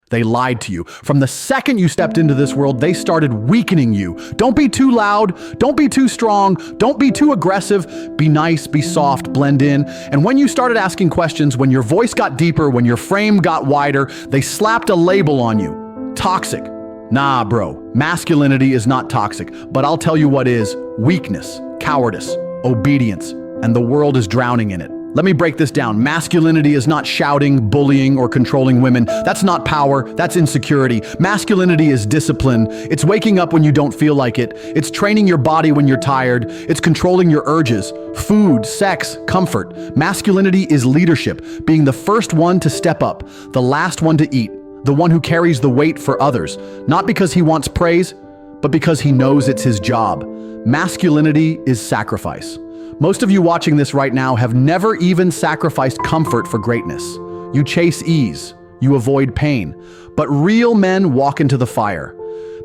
They lied to you. From the second you stepped into this world, they started weakening you. Don't be too loud. Don't be too strong. Don't be too aggressive. Be nice, be soft, blend in. And when you started asking questions, when your voice got deeper, when your frame got wider, they slapped a label on you. Toxic. Nah, bro. Masculinity is not toxic. But I'll tell you what is: weakness, cowardice, obedience, and the world is drowning in it. Let me break this down. Masculinity is not shouting, bullying, or controlling women. That's not power, that's insecurity. Masculinity is discipline. It's waking up when you don't feel like it. It's training your body when you're tired. It's controlling your urges. Food, sex, comfort. Masculinity is leadership, being the first one to step up, the last one to eat, the one who carries the weight for others, not because he wants praise, but because he knows it's his job. Masculinity is sacrifice. Most of you watching this right now have never even sacrificed comfort for greatness. You chase ease, you avoid pain, but real men walk into the fire.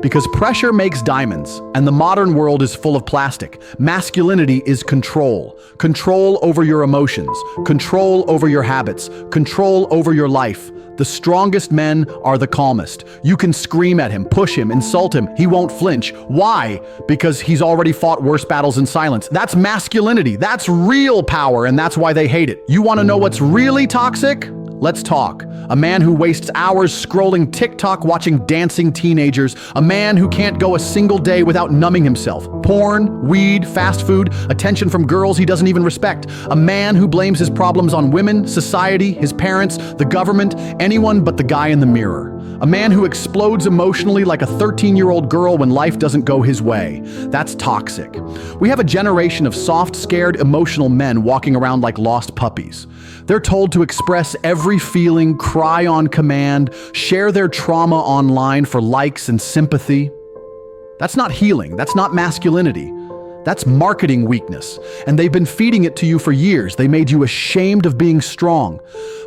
Because pressure makes diamonds, and the modern world is full of plastic. Masculinity is control. Control over your emotions, control over your habits, control over your life. The strongest men are the calmest. You can scream at him, push him, insult him. He won't flinch. Why? Because he's already fought worse battles in silence. That's masculinity. That's real power, and that's why they hate it. You want to know what's really toxic? Let's talk. A man who wastes hours scrolling TikTok watching dancing teenagers. A man who can't go a single day without numbing himself. Porn, weed, fast food, attention from girls he doesn't even respect. A man who blames his problems on women, society, his parents, the government, anyone but the guy in the mirror. A man who explodes emotionally like a 13-year-old girl when life doesn't go his way. That's toxic. We have a generation of soft, scared, emotional men walking around like lost puppies. They're told to express every feeling, cry on command, share their trauma online for likes and sympathy. That's not healing. That's not masculinity. That's marketing weakness. And they've been feeding it to you for years. They made you ashamed of being strong.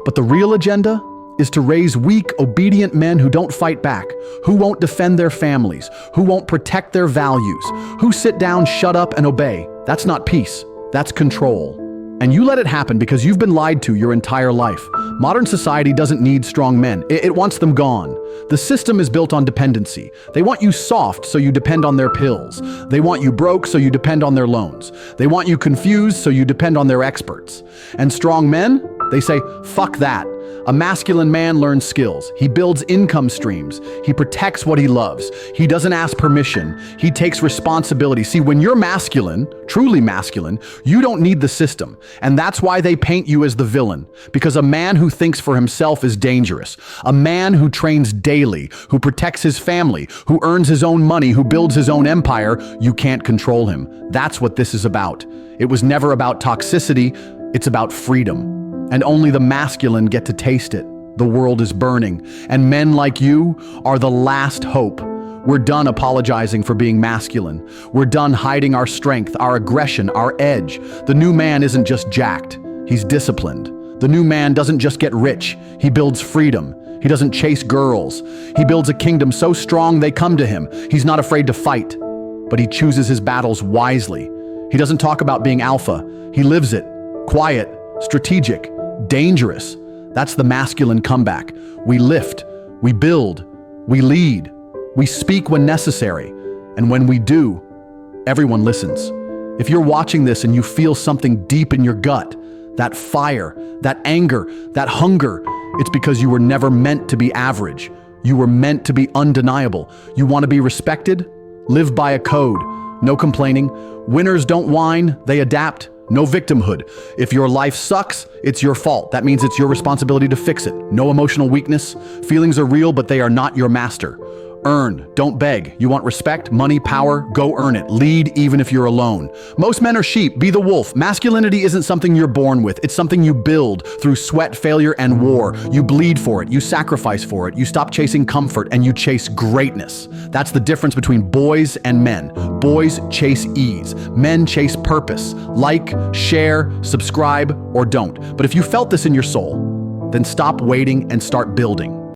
But the real agenda is to raise weak, obedient men who don't fight back, who won't defend their families, who won't protect their values, who sit down, shut up, and obey. That's not peace. That's control. And you let it happen because you've been lied to your entire life. Modern society doesn't need strong men. It wants them gone. The system is built on dependency. They want you soft so you depend on their pills. They want you broke so you depend on their loans. They want you confused so you depend on their experts. And strong men? They say, fuck that. A masculine man learns skills. He builds income streams. He protects what he loves. He doesn't ask permission. He takes responsibility. See, when you're masculine, truly masculine, you don't need the system. And that's why they paint you as the villain. Because a man who thinks for himself is dangerous. A man who trains daily, who protects his family, who earns his own money, who builds his own empire, you can't control him. That's what this is about. It was never about toxicity. It's about freedom. And only the masculine get to taste it. The world is burning, and men like you are the last hope. We're done apologizing for being masculine. We're done hiding our strength, our aggression, our edge. The new man isn't just jacked, he's disciplined. The new man doesn't just get rich, he builds freedom. He doesn't chase girls. He builds a kingdom so strong they come to him. He's not afraid to fight, but he chooses his battles wisely. He doesn't talk about being alpha, he lives it. Quiet, strategic, dangerous. That's the masculine comeback. We lift, we build, we lead, we speak when necessary, and when we do, everyone listens. If you're watching this and you feel something deep in your gut, that fire, that anger, that hunger, it's because you were never meant to be average. You were meant to be undeniable. You want to be respected? Live by a code. No complaining. Winners don't whine, they adapt. No victimhood. If your life sucks, it's your fault. That means it's your responsibility to fix it. No emotional weakness. Feelings are real, but they are not your master. Earn, don't beg. You want respect, money, power? Go earn it. Lead even if you're alone. Most men are sheep. Be the wolf. Masculinity isn't something you're born with. It's something you build through sweat, failure, and war. You bleed for it. You sacrifice for it. You stop chasing comfort and you chase greatness. That's the difference between boys and men. Boys chase ease. Men chase purpose. Like, share, subscribe, or don't. But if you felt this in your soul, then stop waiting and start building.